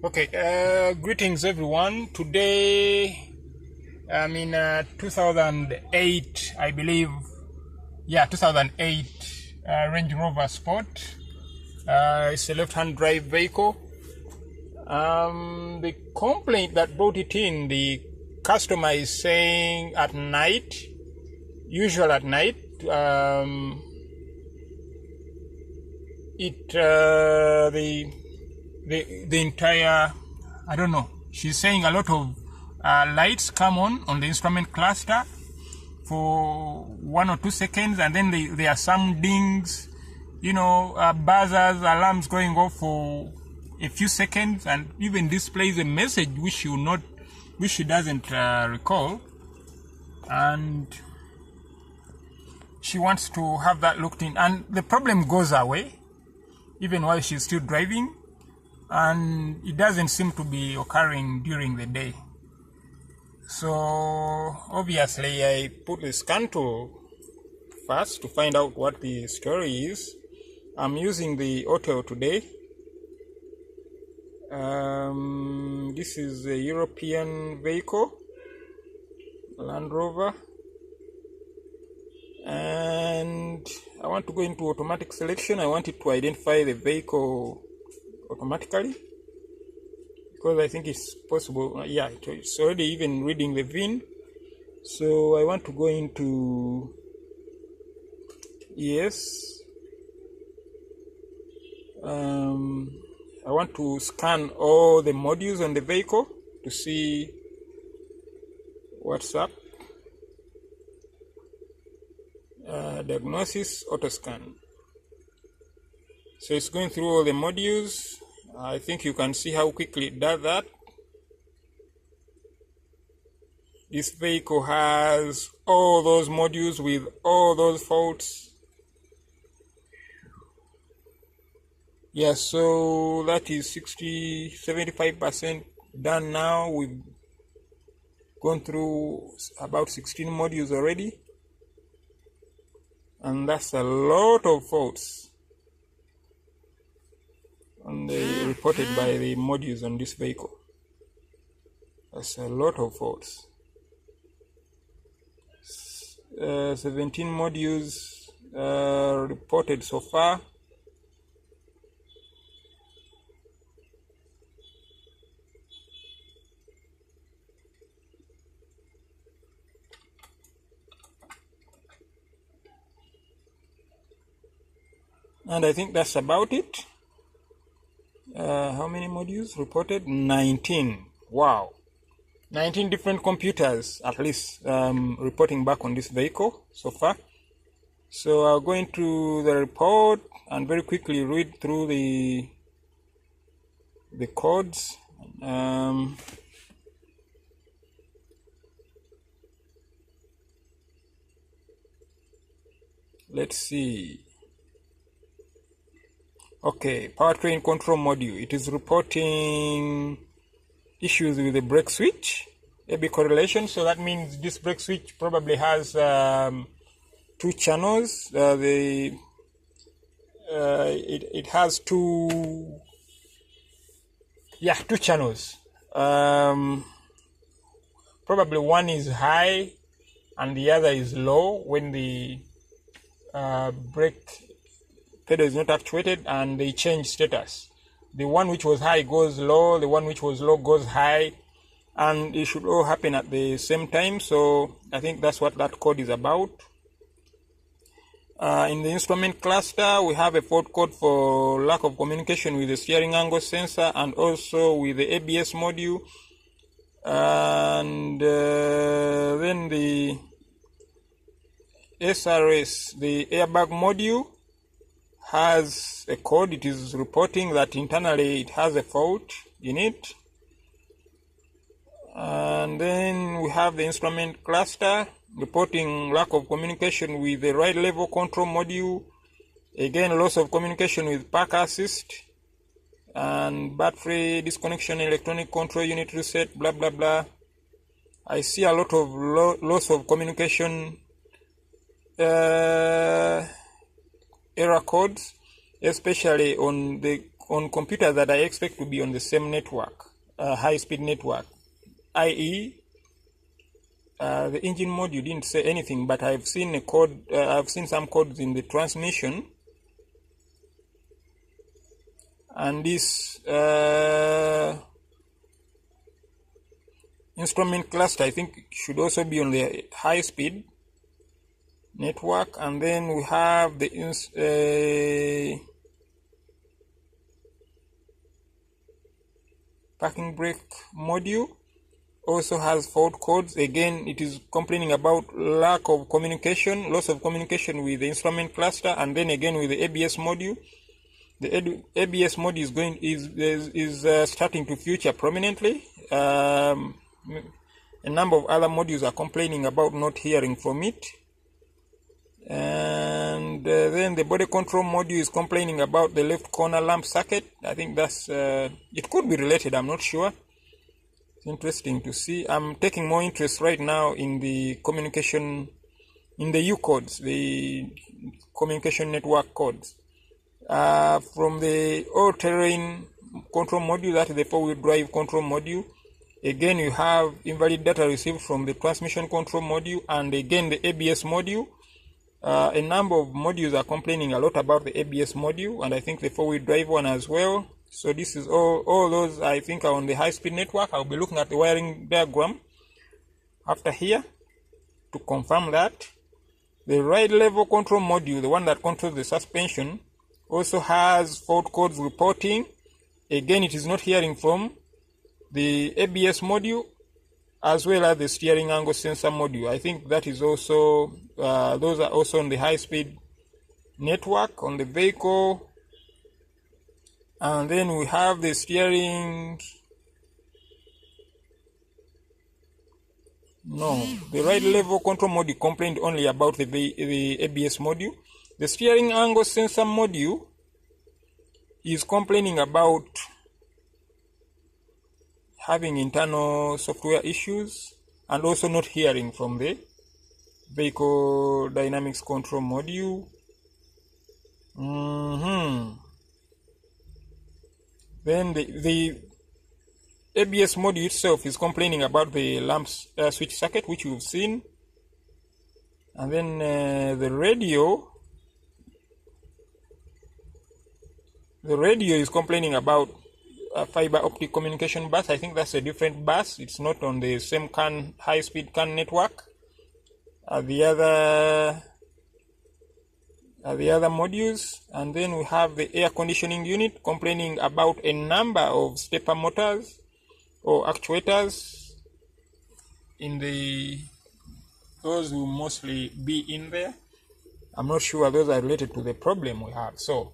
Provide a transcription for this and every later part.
Okay, greetings everyone. Today, I'm in 2008, I believe. Yeah, 2008 RangeRover Sport. It's a left-hand drive vehicle. The complaint that brought it in, the customer is saying at night, usual at night, the entire, I don't know, she's saying a lot of lights come on the instrument cluster for 1 or 2 seconds, and then there are some dings, buzzers, alarms going off for a few seconds, and even displays a message which she doesn't recall, and she wants to have that looked in, and the problem goes away even while she's still driving, and it doesn't seem to be occurring during the day. So obviously I put the scan tool first to find out what the story is. I'm using the auto today. This is a European vehicle, Land Rover, and I want to go into automatic selection. I want it to identify the vehicle automatically, because I think it's possible. Yeah, it's already even reading the VIN. So I want to go into yes. I want to scan all the modules on the vehicle to see what's up. Diagnosis, auto scan. So it's going through all the modules. I think you can see how quickly it does that. This vehicle has all those modules with all those faults. Yeah, so that is 75% done now. We've gone through about 16 modules already, and that's a lot of faults reported by the modules on this vehicle. That's a lot of faults. 17 modules reported so far. And I think that's about it. How many modules reported? 19. Wow. 19 different computers, at least, reporting back on this vehicle so far. So I'll go into the report and very quickly read through the codes. Let's see. Okay, powertrain control module. It is reporting issues with the brake switch, AB correlation. So that means this brake switch probably has 2 channels. It has two channels. Probably one is high and the other is low when the brake pedal is not actuated, and they change status. The one which was high goes low, the one which was low goes high, and it should all happen at the same time. So I think that's what that code is about. In the instrument cluster, we have a fault code for lack of communication with the steering angle sensor and also with the ABS module. And then the SRS, the airbag module, has a code. It is reporting that internally it has a fault in it. And then we have the instrument cluster reporting lack of communication with the right level control module. Again, loss of communication with park assist and battery disconnection, electronic control unit reset, blah blah blah. I see a lot of loss of communication error codes, especially on the on computers that I expect to be on the same network, high-speed network, i.e. The engine module didn't say anything, but I've seen a code. I've seen some codes in the transmission, and this instrument cluster, I think, should also be on the high-speed network. And then we have the parking brake module. Also has fault codes. Again, it is complaining about lack of communication, loss of communication with the instrument cluster, and then again with the ABS module. The ABS module is starting to feature prominently. A number of other modules are complaining about not hearing from it. And then the body control module is complaining about the left corner lamp circuit. I think that's it could be related, I'm not sure. It's interesting to see. I'm taking more interest right now in the communication, in the U codes, the communication network codes. From the all-terrain control module, that is the four-wheel drive control module. Again, you have invalid data received from the transmission control module, and again the ABS module. A number of modules are complaining a lot about the ABS module, and I think the four-wheel drive one as well. So this is all those I think are on the high-speed network. I'll be looking at the wiring diagram after here to confirm that. The ride level control module, the one that controls the suspension, also has fault codes reporting. Again, it is not hearing from the ABS module as well as the steering angle sensor module. I think that is also, those are also on the high-speed network on the vehicle. And then we have the steering, the ride level control module complained only about the ABS module. The steering angle sensor module is complaining about having internal software issues and also not hearing from the vehicle dynamics control module. Then the ABS module itself is complaining about the lamp switch circuit, which you've seen. And then the radio is complaining about a fiber optic communication bus. I think that's a different bus. It's not on the same high-speed CAN network. The other modules. And then we have the air conditioning unit complaining about a number of stepper motors or actuators in those will mostly be in there. I'm not sure those are related to the problem we have. So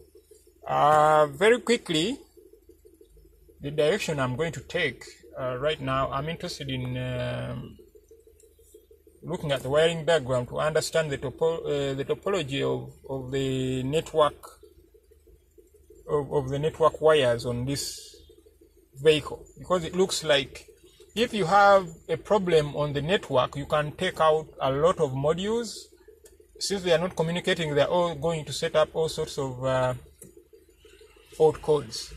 very quickly, the direction I'm going to take right now, I'm interested in looking at the wiring diagram to understand the topology of the network of the network wires on this vehicle, because it looks like if you have a problem on the network, you can take out a lot of modules. Since they are not communicating, they are all going to set up all sorts of fault codes.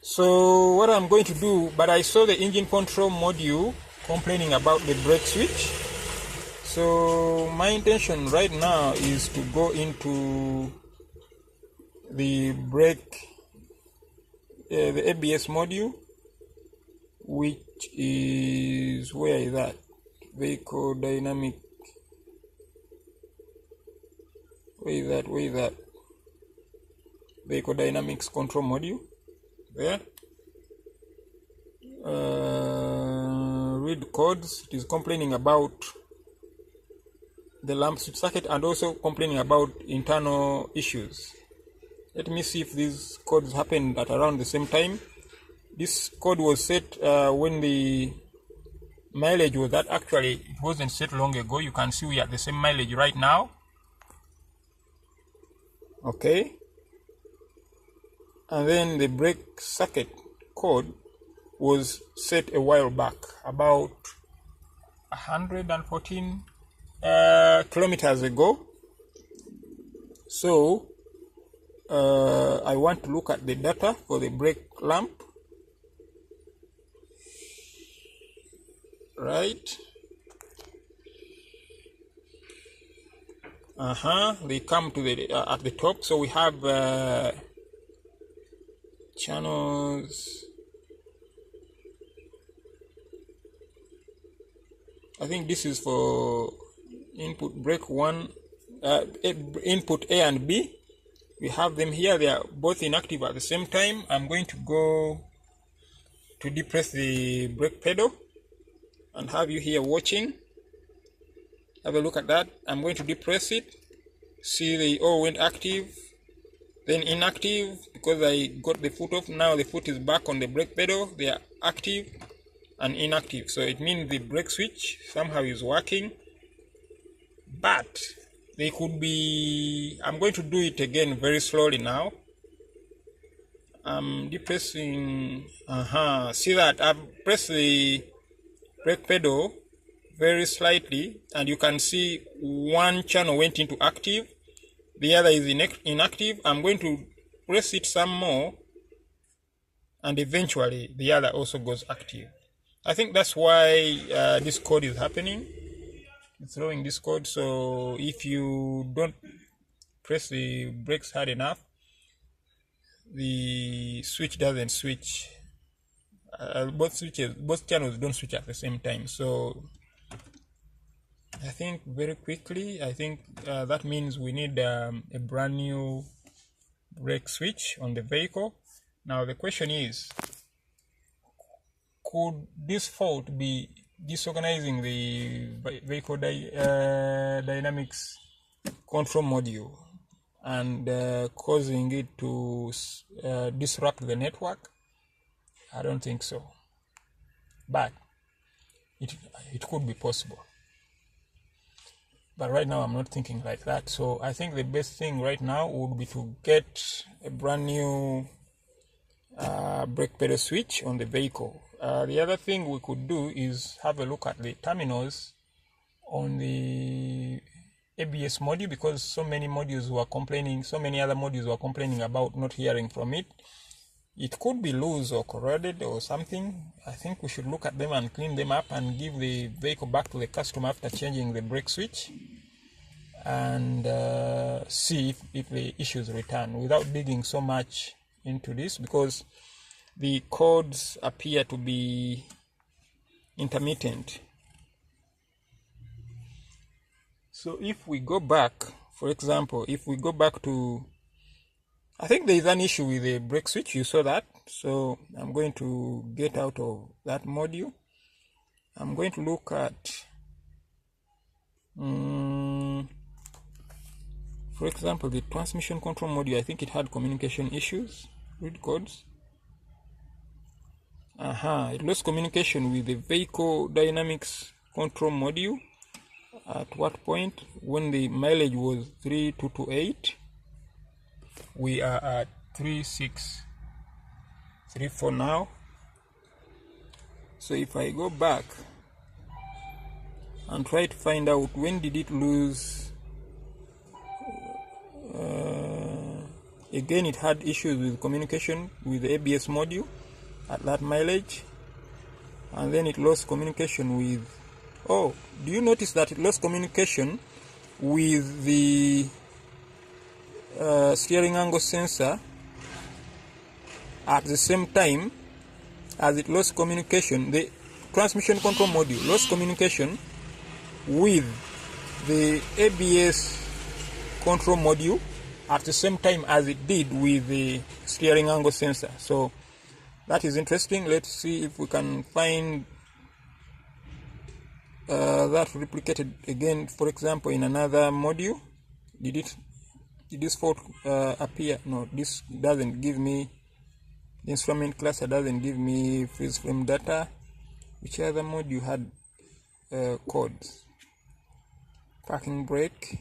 So what I'm going to do, but I saw the engine control module complaining about the brake switch. So my intention right now is to go into the brake, the ABS module, which is, where is that? Vehicle dynamic, where is that? Vehicle dynamics control module, there. Read codes. It is complaining about the lamp switch circuit and also complaining about internal issues. Let me see if these codes happened at around the same time. This code was set when the mileage was that. Actually, it wasn't set long ago. You can see we are at the same mileage right now. Okay. And then the brake circuit code was set a while back, about 114 kilometers ago. So I want to look at the data for the brake lamp, right? They come to the at the top, so we have channels. I think this is for input brake 1, input A and B. We have them here. They are both inactive at the same time. I'm going to go to depress the brake pedal and have you here watching. Have a look at that. I'm going to depress it. See, they all went active, then inactive because I got the foot off. Now the foot is back on the brake pedal. They are active and inactive, so it means the brake switch somehow is working, but they could be. I'm going to do it again very slowly now. I'm depressing. See that I've pressed the brake pedal very slightly, and you can see one channel went into active, the other is inactive. I'm going to press it some more, and eventually the other also goes active. I think that's why this code is happening. It's throwing this code. So if you don't press the brakes hard enough, the switch doesn't switch. Both channels don't switch at the same time. So I think very quickly, that means we need a brand new brake switch on the vehicle. Now the question is, could this fault be disorganizing the vehicle dynamics control module and causing it to disrupt the network? I don't think so, but it could be possible. But right now I'm not thinking like that. So I think the best thing right now would be to get a brand new brake pedal switch on the vehicle. The other thing we could do is have a look at the terminals on the ABS module, because so many other modules were complaining about not hearing from it. It could be loose or corroded or something. I think we should look at them and clean them up and give the vehicle back to the customer after changing the brake switch, and see if the issues return without digging so much into this, because the codes appear to be intermittent. So if we go back, for example, if we go back to, I think there is an issue with the brake switch, you saw that. So I'm going to get out of that module. I'm going to look at, for example, the transmission control module. I think it had communication issues. Read codes. It lost communication with the vehicle dynamics control module. At what point? When the mileage was 3228. We are at 3634 now. So if I go back and try to find out when did it lose, again it had issues with communication with the ABS module at that mileage, and then it lost communication with, do you notice that it lost communication with the steering angle sensor at the same time as it lost communication? The transmission control module lost communication with the ABS control module at the same time as it did with the steering angle sensor. So that is interesting. Let's see if we can find that replicated again, for example, in another module. Did this fault appear? No, this doesn't give me, the instrument cluster doesn't give me freeze frame data. Which other module had codes? Parking brake,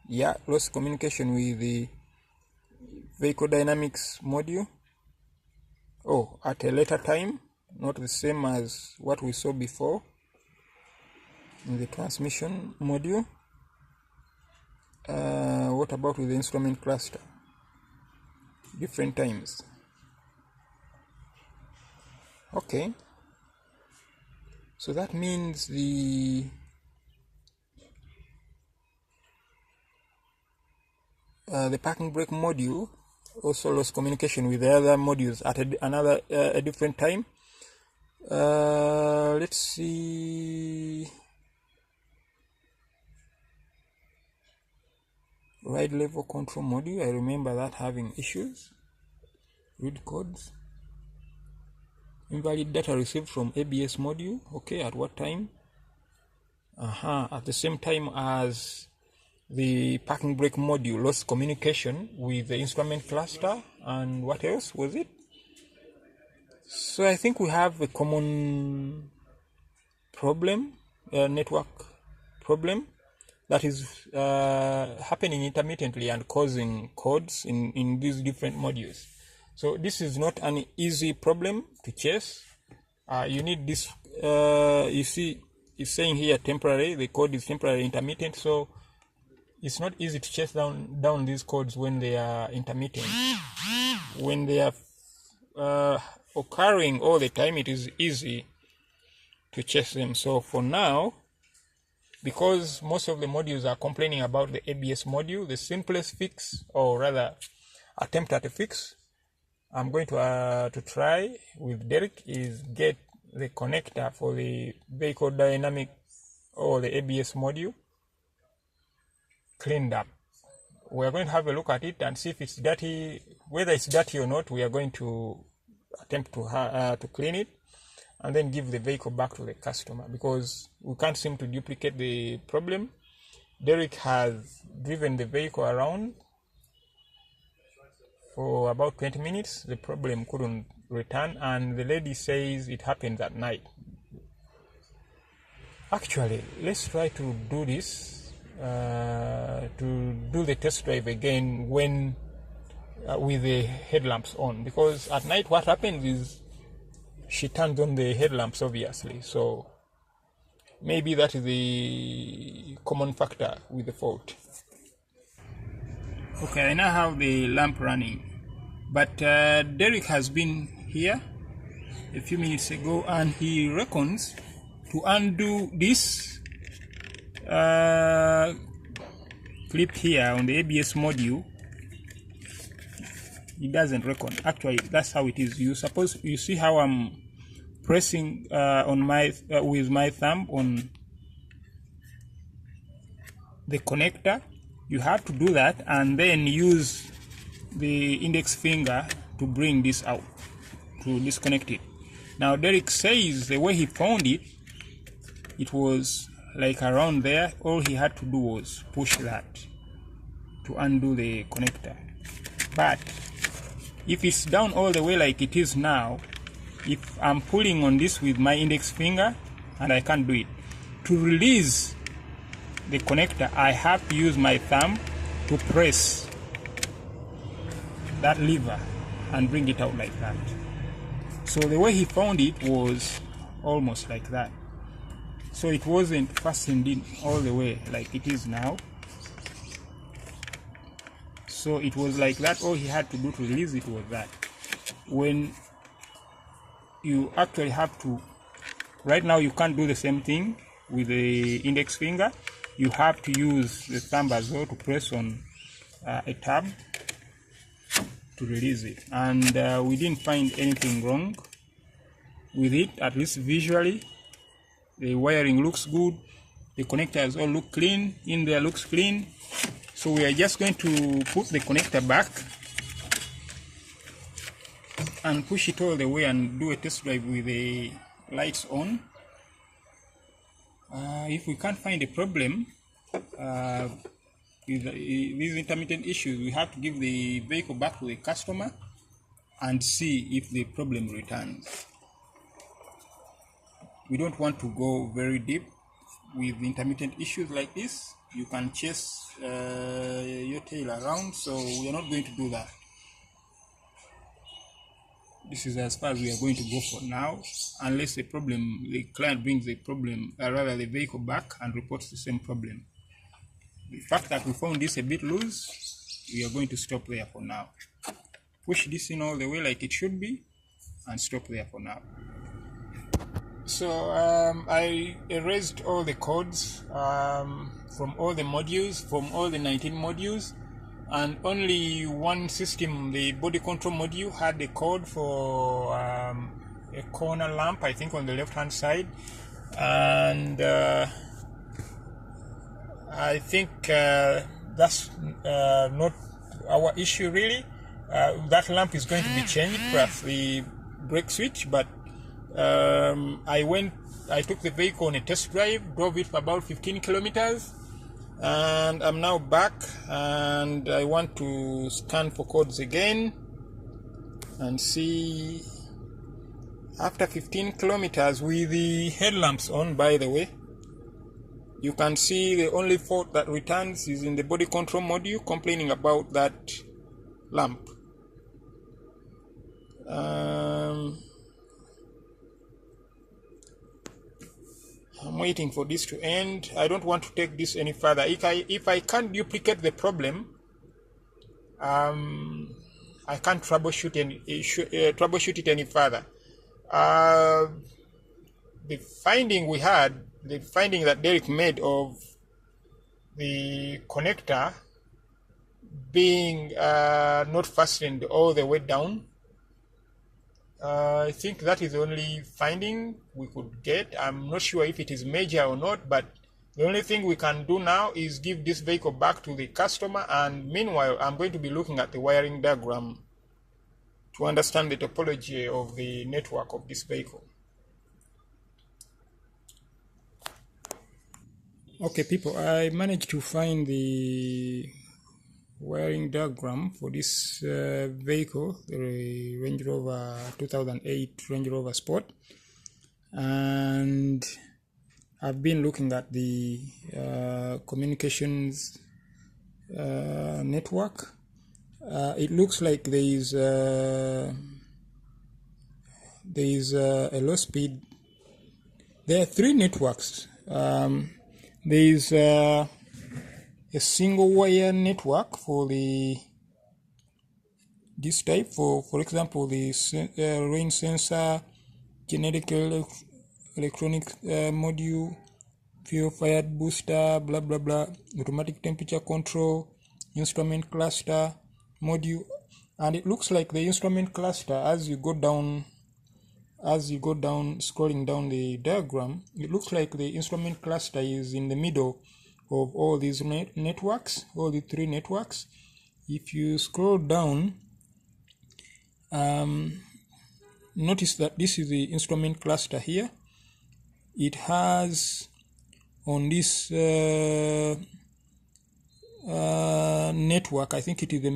yeah, lost communication with the vehicle dynamics module. At a later time, not the same as what we saw before in the transmission module. What about with the instrument cluster? different times. Okay, so that means the parking brake module also lost communication with the other modules at a different time. Let's see. Ride level control module, I remember that having issues. Read codes. Invalid data received from ABS module. Okay, at what time? At the same time as the parking brake module lost communication with the instrument cluster. And what else was it? So I think we have a common problem, network problem, that is happening intermittently and causing codes in these different modules. So this is not an easy problem to chase. You need this, you see, it's saying here temporary, the code is temporary intermittent, so it's not easy to chase down these codes when they are intermittent. When they are occurring all the time, it is easy to chase them. So for now, because most of the modules are complaining about the ABS module, the simplest fix, or rather attempt at a fix, I'm going to try with Derek, is get the connector for the vehicle dynamic or the ABS module cleaned up. We're going to have a look at it and see if it's dirty. Whether it's dirty or not, we are going to attempt to clean it and then give the vehicle back to the customer, because we can't seem to duplicate the problem. Derek has driven the vehicle around for about 20 minutes. The problem couldn't return, and the lady says it happens at night. Actually, let's try to do this, to do the test drive again when with the headlamps on, because at night what happens is she turned on the headlamps, obviously, so maybe that is the common factor with the fault. Okay, I now have the lamp running, but Derek has been here a few minutes ago and he reckons to undo this clip here on the ABS module. It doesn't reckon. Actually, that's how it is. You see how I'm pressing on my with my thumb on the connector. You have to do that and then use the index finger to bring this out, to disconnect it. Now Derek says the way he found it, it was like around there. All he had to do was push that to undo the connector. But if it's down all the way like it is now, if I'm pulling on this with my index finger and I can't do it, to release the connector I have to use my thumb to press that lever and bring it out like that. So the way he found it was almost like that. So it wasn't fastened in all the way like it is now. So it was like that. All he had to do to release it was that. When you actually have to, right now you can't do the same thing with the index finger. You have to use the thumb as well to press on a tab to release it. And we didn't find anything wrong with it, at least visually. The wiring looks good. The connectors all look clean. In there looks clean. So we are just going to put the connector back and push it all the way and do a test drive with the lights on. If we can't find a problem with these intermittent issues, we have to give the vehicle back to the customer and see if the problem returns. We don't want to go very deep with intermittent issues like this. You can chase your tail around, so we are not going to do that. This is as far as we are going to go for now, unless the client brings the problem, rather the vehicle back and reports the same problem. The fact that we found this a bit loose, we are going to stop there for now. push this in all the way like it should be, and stop there for now. So I erased all the codes from all the modules, from all the 19 modules, and only one system, the body control module, had the code for a corner lamp, I think on the left hand side, and I think that's not our issue really. That lamp is going to be changed plus the brake switch, but I took the vehicle on a test drive, drove it for about 15 kilometers, and I'm now back, and I want to scan for codes again and see. After 15 kilometers with the headlamps on, by the way, you can see the only fault that returns is in the body control module complaining about that lamp. I'm waiting for this to end. I don't want to take this any further. If I can't duplicate the problem, I can't troubleshoot it any further. The finding that Derek made of the connector being not fastened all the way down, I think that is the only finding we could get. I'm not sure if it is major or not, but the only thing we can do now is give this vehicle back to the customer, and meanwhile I'm going to be looking at the wiring diagram to understand the topology of the network of this vehicle. Okay people, I managed to find the wiring diagram for this vehicle, the Range Rover 2008 Range Rover Sport, and I've been looking at the communications network. It looks like there is a low speed. There are three networks. There is a single wire network for this type, for example the rain sensor, generic electronic module, fuel fired booster, blah blah blah, automatic temperature control, instrument cluster module. And it looks like the instrument cluster, as you go down scrolling down the diagram, it looks like the instrument cluster is in the middle of all these networks, all the three networks. If you scroll down, notice that this is the instrument cluster here. It has on this network, I think it is the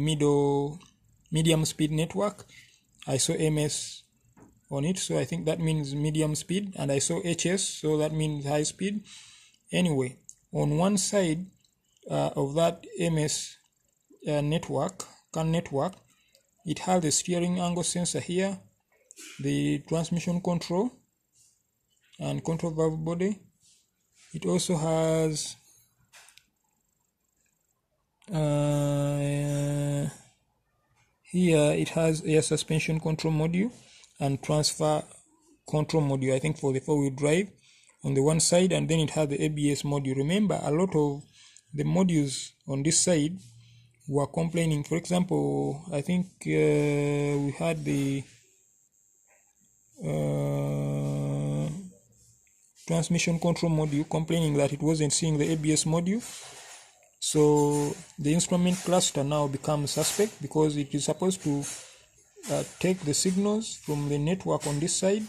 medium speed network. I saw MS on it, so I think that means medium speed, and I saw HS, so that means high speed. Anyway, on one side of that MS network, it has the steering angle sensor here, the transmission control and control valve body. It also has here it has air suspension control module and transfer control module, I think for the four-wheel drive on the one side, and then it has the ABS module. Remember, a lot of the modules on this side were complaining. For example, I think we had the transmission control module complaining that it wasn't seeing the ABS module. So the instrument cluster now becomes suspect, because it is supposed to take the signals from the network on this side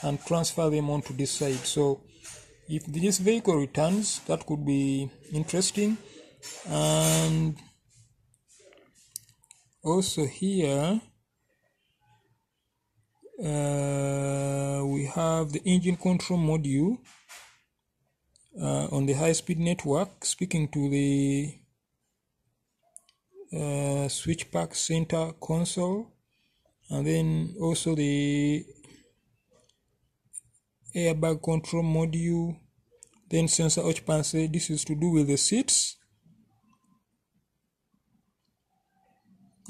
and transfer them onto this side. So if this vehicle returns, that could be interesting. And also here we have the engine control module on the high-speed network, speaking to the switch pack center console, and then also the airbag control module, then sensor occupancy. This is to do with the seats,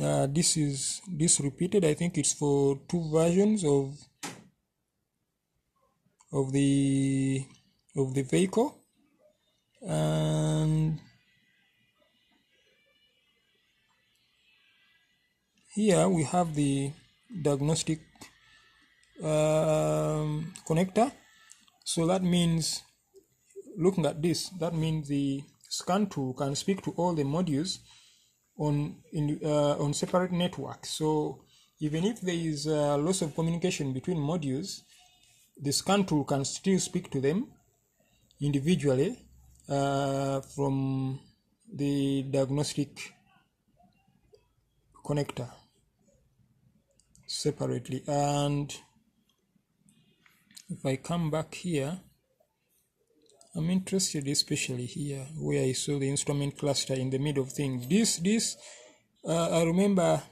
this repeated. I think it's for 2 versions of the vehicle. And here we have the diagnostic connector. So that means, looking at this, that means the scan tool can speak to all the modules on separate networks. So even if there is a loss of communication between modules, the scan tool can still speak to them individually from the diagnostic connector separately. And if I come back here, I'm interested especially here where I saw the instrument cluster in the middle of things. This I remember,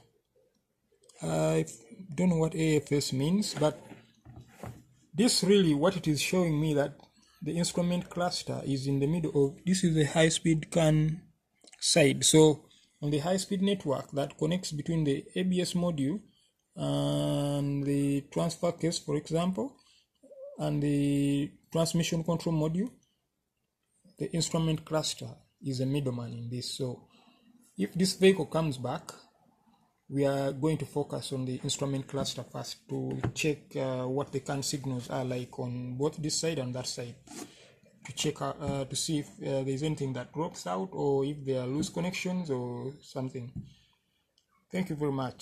I don't know what AFS means, but this really, what it is showing me, that the instrument cluster is in the middle of, this is the high-speed CAN side. So on the high-speed network that connects between the ABS module and the transfer case, for example, and the transmission control module, the instrument cluster is a middleman in this. So if this vehicle comes back, we are going to focus on the instrument cluster first to check what the CAN signals are like on both this side and that side, to check to see if there's anything that drops out or if there are loose connections or something. Thank you very much.